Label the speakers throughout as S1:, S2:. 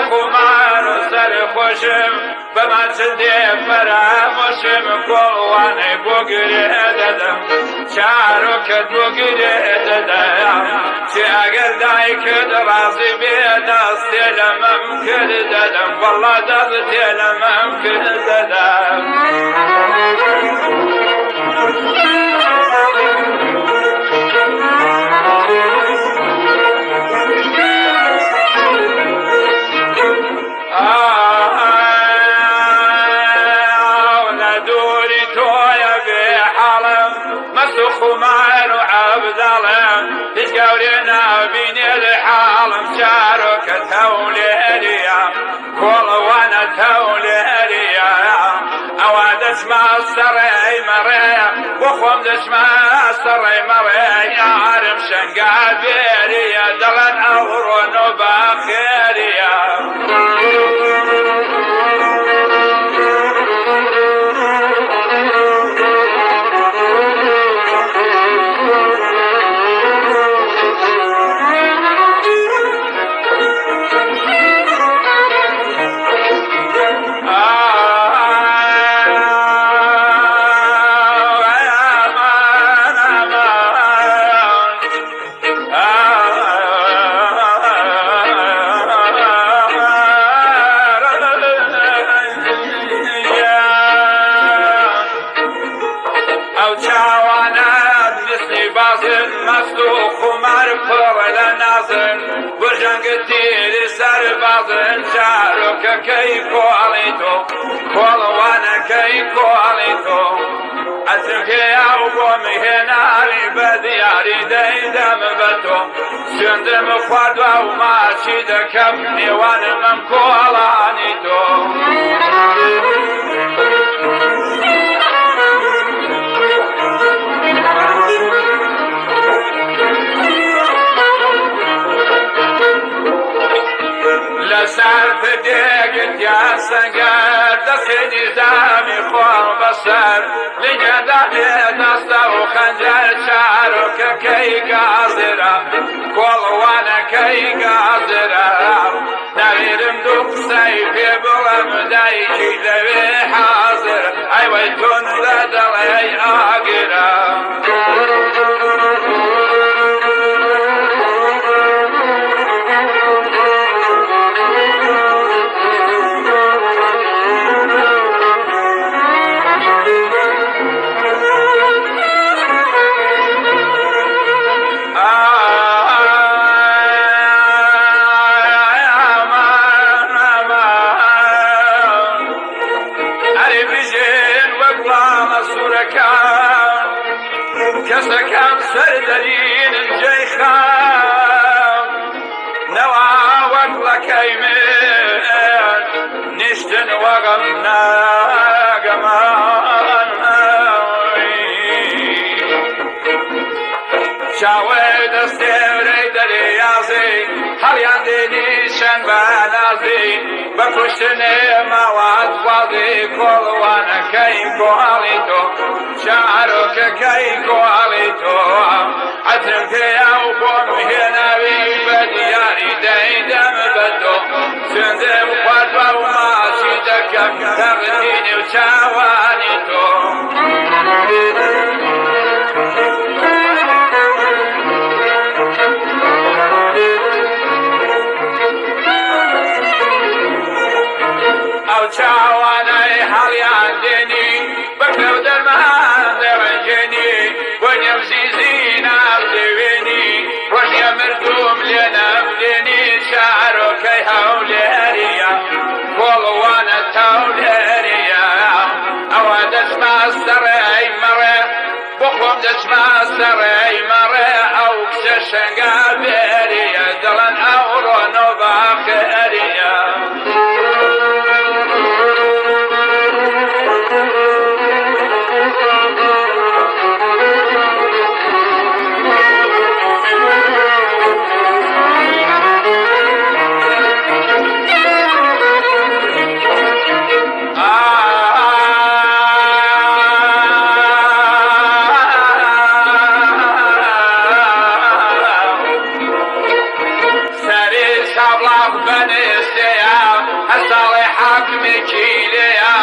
S1: خمار سرخوشم بما چندێ فرامۆشم کۆڵوانەی بۆ گرێ دەدەم چارۆکت بۆ گرێ دەدەم چێ ئەگەر دایکت ڕازی بێ دەستێ لە مەم کرد دەدەم وەڵا دەستێ لە مەم کرد دەدەم خمار وعبدالله هیچ گەورێ نابینێ لە حاڵم چارۆکە تەولێریە کۆڵەوانە تەولێریە ئەوە دەچمە سەڕێی مەڕێ بۆ خۆم دەچمە سەڕێی مەڕێ یارم شەنگا بێریە دەڵێن ئەوڕۆن و باخێریە سربازن چارۆکەکەی کۆڵی تۆ کۆڵەوانەکەی کۆڵی تۆ ئەچم پێیا و بۆ میهێناوی بە دیاری دەیدەم بە تۆ سوێندم خواردوە و ماچی دەکەم نێوانم ئەم کۆڵانی تۆ لەسەر پردێگت یا سەنگەر دەستێ نیزامی خۆڵ بەسەر لێنێدا دەستە و خەنجەر چارۆکەکەی گازرە کۆڵەوانەکەی گازرە نەویرم دوو قسەی پێ بڵێم دایکی لەوێ حازر ئەیوەی تۆن لە دەڵێ ئاگرە کەسەکان سەردەرینن جێی خام نەوا وەک لەکەی من نیشتن وەغەم ناگەمان چاوەی دەستێورەی دەریازی هەڵیان دێنی شەن بە نازی بە کوشتنێ ماوات وازی کۆڵوانەکەی کۆڵی تۆ چارۆکەکەی کۆڵی تۆ عەترم پێیا و بۆم هێناوی بە دیاری دەیدەم بە تۆ سوێندم خواردوە و ماچی دەکەم تەغدینی و چاوانی تۆ ئەو چاوانەی هەڵیان دێنی بەکرە و دەرمان دەڕەنجێنی بۆ نێوزیزی نامدەوێنی ڕۆژیە مردوم لێ نەمدێنی چارۆکەی هەولێریە کۆڵەوانە تەولێریە ئەوە دەچمە سەڕێی مەڕێ بۆ خۆم دەچمە سەڕێی مەڕێ ئەو کچە شەنگا بێریە دەڵێن ئەوڕۆن و باخێریە سەری سابڵاق بەنێستەیە كيليا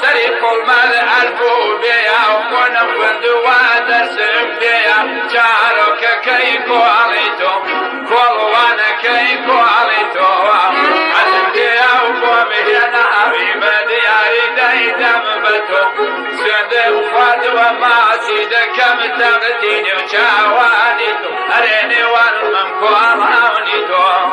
S1: سري كل مال ألفو بيا وكون فندوات السبيا شعرك كيكو عليتو كل وانا كيكو عليتو عزمتي وقوم هنا حبيبة دياري دايدم بتو سند وفاد وما سيد كم تغتيني وشاوانيتو أريني والممكو أرهونيتو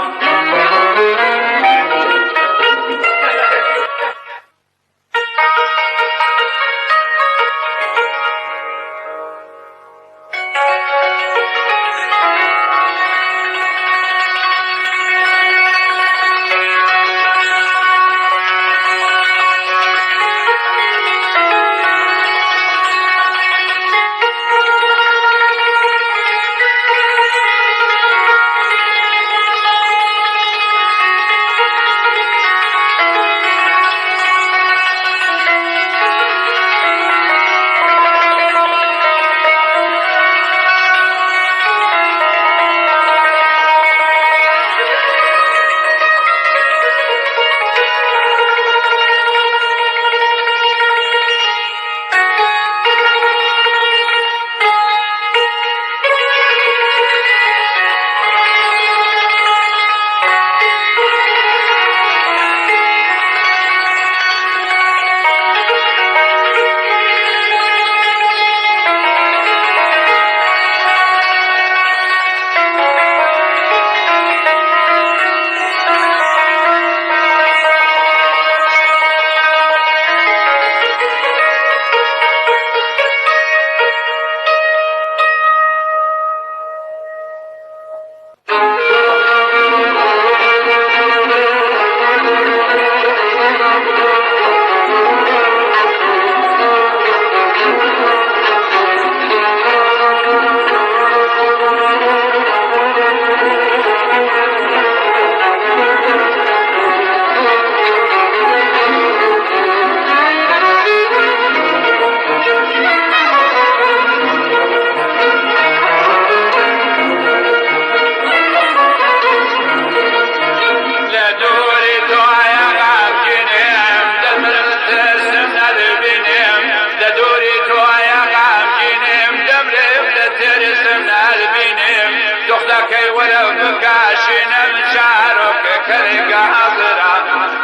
S1: دختك ولو بكاشنا مشارك كرق حضرا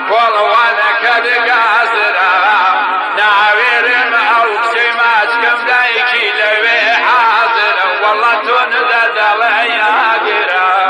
S1: والله كرق حضرا نعوير او سماج كم دايكي لوي حاضر والله تنذد ليا قرا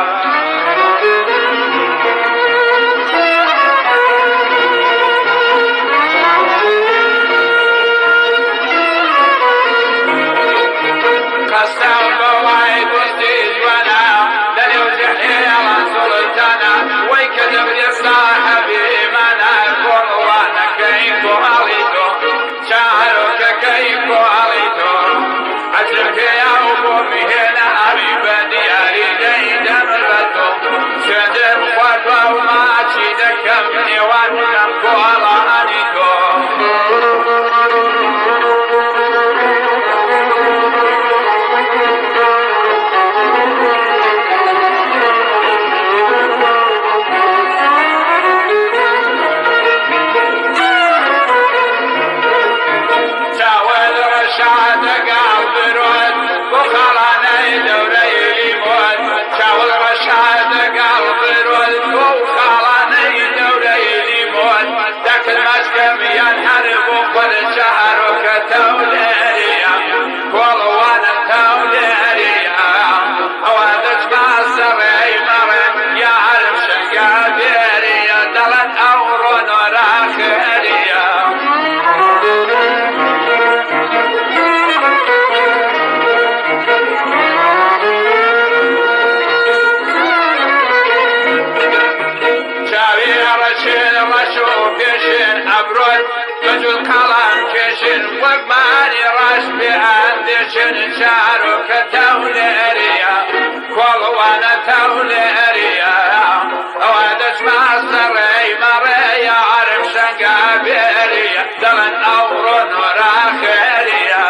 S1: شارك توليريا كل وانا توليريا اوادش مع السري مريا عرف شنقابيريا دلن اورون وراخيريا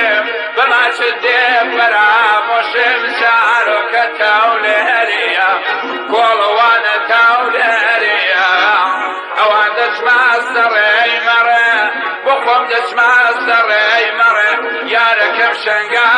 S1: خوشم بما چدی فراموشم شعرو كتولريا كولوان تولريا اوان دشما سري مرة بخم دشما سري مرة ياركم شنقا